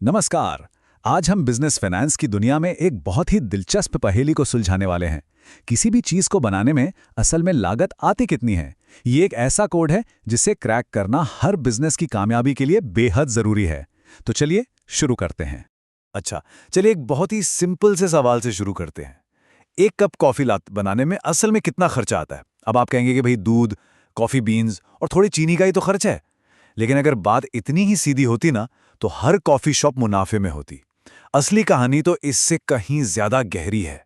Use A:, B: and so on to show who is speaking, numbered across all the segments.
A: नमस्कार। आज हम बिजनेस फाइनेंस की दुनिया में एक बहुत ही दिलचस्प पहेली को सुलझाने वाले हैं। किसी भी चीज को बनाने में असल में लागत आती कितनी है? ये एक ऐसा कोड है जिसे क्रैक करना हर बिजनेस की कामयाबी के लिए बेहद जरूरी है। तो चलिए शुरू करते हैं।
B: अच्छा, चलिए एक बहुत ही सिंपल से सवाल से शुरू करते हैं। एक कप कॉफी बनाने में असल में कितना खर्चा आता है? अब आप कहेंगे कि भाई दूध, कॉफी बीन्स और थोड़ी चीनी का ही तो खर्च है। लेकिन अगर बात इतनी ही सीधी होती ना, तो हर कॉफी शॉप मुनाफे में होती। असली कहानी तो इससे कहीं ज्यादा गहरी है,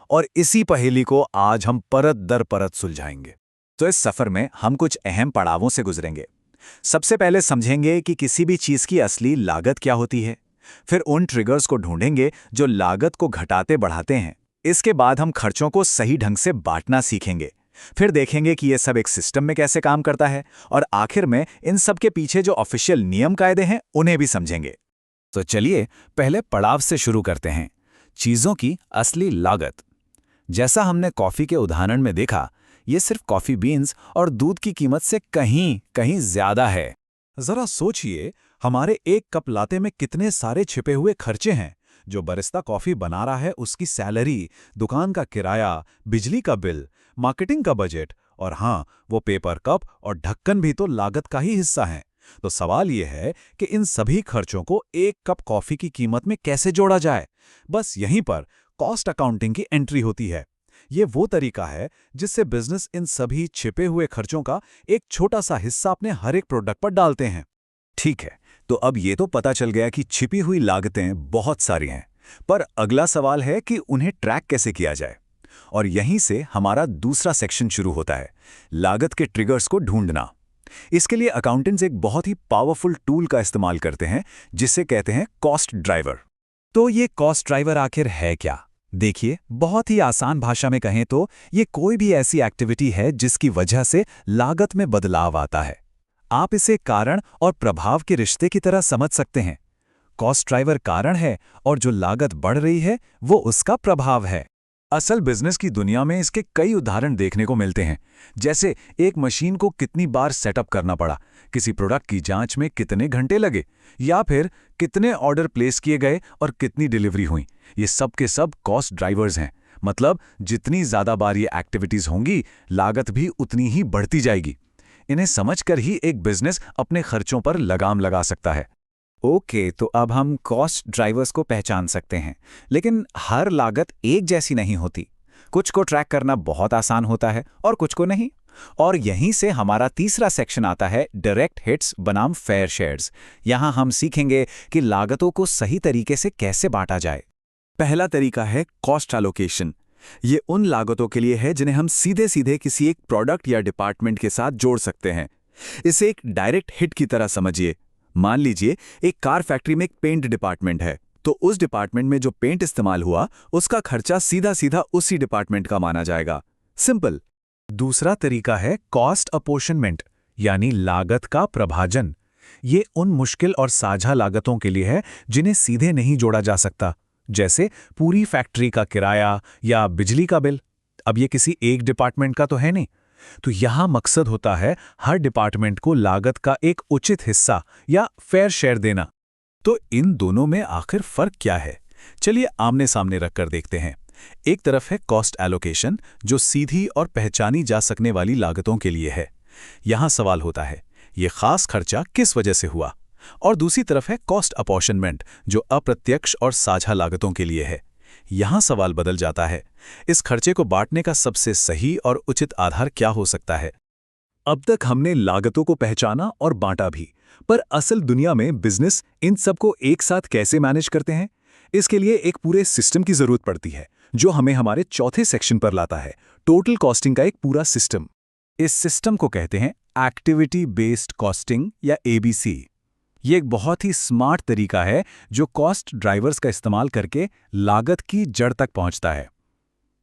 B: और इसी पहेली को आज हम परत दर परत सुलझाएंगे।
A: तो इस सफर में हम कुछ अहम पड़ावों से गुजरेंगे। सबसे पहले समझेंगे कि किसी भी चीज की असली लागत क्या होती है। फिर उन ट्रिगर्स को ढूंढेंगे जो लागत को घटाते बढ़ाते हैं। इसके बाद हम खर्चों को सही ढंग से बांटना सीखेंगे। फिर देखेंगे कि ये सब एक सिस्टम में कैसे काम करता है, और आखिर में इन सब के पीछे जो ऑफिशियल नियम कायदे हैं उन्हें भी समझेंगे। तो चलिए पहले पड़ाव से शुरू करते हैं, चीजों की असली लागत। जैसा हमने कॉफी के उदाहरण में देखा, ये सिर्फ कॉफी बीन्स और दूध की कीमत से कहीं कहीं ज्यादा है।
B: जरा सोचिए, हमारे एक कप लाते में कितने सारे छिपे हुए खर्चे हैं। जो बरिस्ता कॉफी बना रहा है उसकी सैलरी, दुकान का किराया, बिजली का बिल, मार्केटिंग का बजट, और हाँ, वो पेपर कप और ढक्कन भी तो लागत का ही हिस्सा हैं। तो सवाल ये है कि इन सभी खर्चों को एक कप कॉफी की कीमत में कैसे जोड़ा जाए। बस यहीं पर कॉस्ट अकाउंटिंग की एंट्री होती है। ये वो तरीका है जिससे बिजनेस इन सभी छिपे हुए खर्चों का एक छोटा सा हिस्सा अपने हर एक प्रोडक्ट पर डालते हैं।
A: ठीक है, तो अब ये तो पता चल गया कि छिपी हुई लागतें बहुत सारी हैं, पर अगला सवाल है कि उन्हें ट्रैक कैसे किया जाए। और यहीं से हमारा दूसरा सेक्शन शुरू होता है, लागत के ट्रिगर्स को ढूंढना। इसके लिए अकाउंटेंट्स एक बहुत ही पावरफुल टूल का इस्तेमाल करते हैं जिसे कहते हैं कॉस्ट ड्राइवर। तो ये कॉस्ट ड्राइवर आखिर है क्या? देखिए, बहुत ही आसान भाषा में कहें तो ये कोई भी ऐसी एक्टिविटी है जिसकी वजह से लागत में बदलाव आता है। आप इसे कारण और प्रभाव के रिश्ते की तरह समझ सकते हैं। कॉस्ट ड्राइवर कारण है और जो लागत बढ़ रही है वो उसका प्रभाव है। असल बिजनेस की दुनिया में इसके कई उदाहरण देखने को मिलते हैं, जैसे एक मशीन को कितनी बार सेटअप करना पड़ा, किसी प्रोडक्ट की जांच में कितने घंटे लगे, या फिर कितने ऑर्डर प्लेस किए गए और कितनी डिलीवरी हुई। ये सब के सब कॉस्ट ड्राइवर्स हैं। मतलब जितनी ज्यादा बार ये एक्टिविटीज होंगी, लागत भी उतनी ही बढ़ती जाएगी। इन्हें समझकर ही एक बिजनेस अपने खर्चों पर लगाम लगा सकता है। ओके, तो अब हम कॉस्ट ड्राइवर्स को पहचान सकते हैं, लेकिन हर लागत एक जैसी नहीं होती। कुछ को ट्रैक करना बहुत आसान होता है और कुछ को नहीं। और यहीं से हमारा तीसरा सेक्शन आता है, डायरेक्ट हिट्स बनाम फेयर शेयर्स। यहाँ हम सीखेंगे कि लागतों को सही तरीके से कैसे बांटा जाए। पहला तरीका है कॉस्ट एलोकेशन। ये उन लागतों के लिए है जिन्हें हम सीधे सीधे किसी एक प्रोडक्ट या डिपार्टमेंट के साथ जोड़ सकते हैं। इसे एक डायरेक्ट हिट की तरह समझिए। मान लीजिए एक कार फैक्ट्री में एक पेंट डिपार्टमेंट है, तो उस डिपार्टमेंट में जो पेंट इस्तेमाल हुआ उसका खर्चा सीधा सीधा उसी डिपार्टमेंट का माना जाएगा। सिंपल। दूसरा तरीका है कॉस्ट अपॉर्शनमेंट, यानी लागत का प्रभाजन। ये उन मुश्किल और साझा लागतों के लिए है जिन्हें सीधे नहीं जोड़ा जा सकता, जैसे पूरी फैक्ट्री का किराया या बिजली का बिल। अब ये किसी एक डिपार्टमेंट का तो है नहीं, तो यहां मकसद होता है हर डिपार्टमेंट को लागत का एक उचित हिस्सा या फेयर शेयर देना। तो इन दोनों में आखिर फर्क क्या है? चलिए आमने सामने रखकर देखते हैं। एक तरफ है कॉस्ट एलोकेशन, जो सीधी और पहचानी जा सकने वाली लागतों के लिए है। यहां सवाल होता है ये खास खर्चा किस वजह से हुआ। और दूसरी तरफ है कॉस्ट अपॉर्शनमेंट, जो अप्रत्यक्ष और साझा लागतों के लिए है। यहां सवाल बदल जाता है, इस खर्चे को बांटने का सबसे सही और उचित आधार क्या हो सकता है। अब तक हमने लागतों को पहचाना और बांटा भी, पर असल दुनिया में बिजनेस इन सबको एक साथ कैसे मैनेज करते हैं, इसके लिए एक पूरे सिस्टम की जरूरत पड़ती है, जो हमें हमारे चौथे सेक्शन पर लाता है, टोटल कॉस्टिंग का एक पूरा सिस्टम। इस सिस्टम को कहते हैं एक्टिविटी बेस्ड कॉस्टिंग या एबीसी। ये एक बहुत ही स्मार्ट तरीका है जो कॉस्ट ड्राइवर्स का इस्तेमाल करके लागत की जड़ तक पहुंचता है।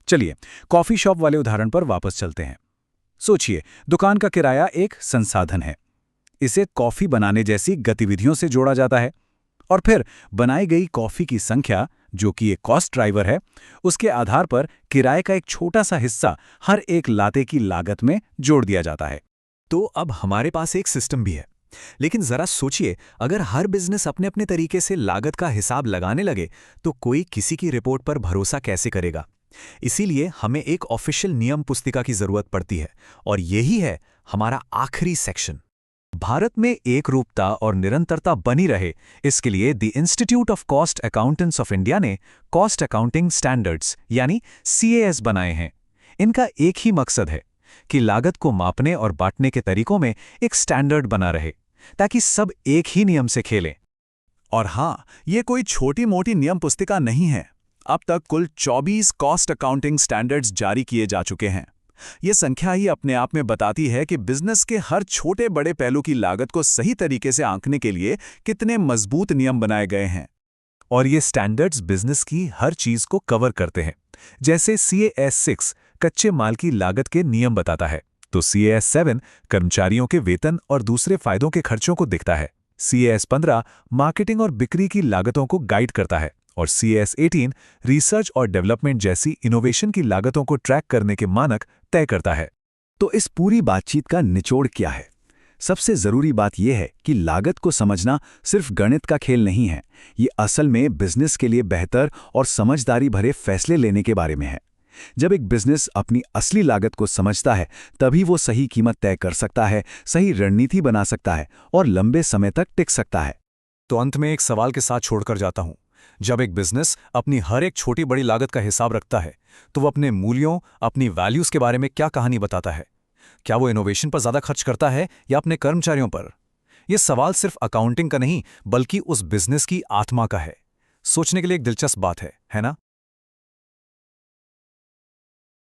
A: चलिए कॉफी शॉप वाले उदाहरण पर वापस चलते हैं। सोचिए, दुकान का किराया एक संसाधन है। इसे कॉफी बनाने जैसी गतिविधियों से जोड़ा जाता है, और फिर बनाई गई कॉफी की संख्या, जो कि एक कॉस्ट ड्राइवर है, उसके आधार पर किराए का एक छोटा सा हिस्सा हर एक लाते की लागत में जोड़ दिया जाता है। तो अब हमारे पास एक सिस्टम भी है।
B: लेकिन जरा सोचिए, अगर हर बिजनेस अपने अपने तरीके से लागत का हिसाब लगाने लगे तो कोई किसी की रिपोर्ट पर भरोसा कैसे करेगा। इसीलिए हमें एक ऑफिशियल नियम पुस्तिका की जरूरत पड़ती है, और यही है हमारा आखिरी सेक्शन। भारत में एक रूपता और निरंतरता बनी रहे, इसके लिए the institute of cost accountants of India ने कॉस्ट अकाउंटिंग स्टैंडर्ड्स यानी CAS बनाए हैं। इनका एक ही मकसद है कि लागत को मापने और बांटने के तरीकों में एक स्टैंडर्ड बना रहे, ताकि सब एक ही नियम से खेलें।
A: और हाँ, ये कोई छोटी मोटी नियम पुस्तिका नहीं है। अब तक कुल 24 कॉस्ट अकाउंटिंग स्टैंडर्ड्स जारी किए जा चुके हैं। ये संख्या ही अपने आप में बताती है कि बिजनेस के हर छोटे बड़े पहलू की लागत को सही तरीके से आंकने के लिए कितने मजबूत नियम बनाए गए हैं।
B: और ये स्टैंडर्ड्स बिजनेस की हर चीज को कवर करते हैं। जैसे CAS 6 कच्चे माल की लागत के नियम बताता है, तो CAS 7 कर्मचारियों के वेतन और दूसरे फायदों के खर्चों को दिखता है। CAS 15 मार्केटिंग और बिक्री की लागतों को गाइड करता है, और CAS 18 रिसर्च और डेवलपमेंट जैसी इनोवेशन की लागतों को ट्रैक करने के मानक तय करता है।
A: तो इस पूरी बातचीत का निचोड़ क्या है? सबसे जरूरी बात यह है कि लागत को समझना सिर्फ गणित का खेल नहीं है। ये असल में बिजनेस के लिए बेहतर और समझदारी भरे फैसले लेने के बारे में है। जब एक बिजनेस अपनी असली लागत को समझता है, तभी वो सही कीमत तय कर सकता है, सही रणनीति बना सकता है और लंबे समय तक टिक सकता है।
B: तो अंत में एक सवाल के साथ छोड़कर जाता हूं। जब एक बिजनेस अपनी हर एक छोटी बड़ी लागत का हिसाब रखता है, तो वो अपने मूल्यों, अपनी वैल्यूज के बारे में क्या कहानी बताता है? क्या वो इनोवेशन पर ज्यादा खर्च करता है या अपने कर्मचारियों पर? यह सवाल सिर्फ अकाउंटिंग का नहीं, बल्कि उस बिजनेस की आत्मा का है। सोचने के लिए एक दिलचस्प बात है ना?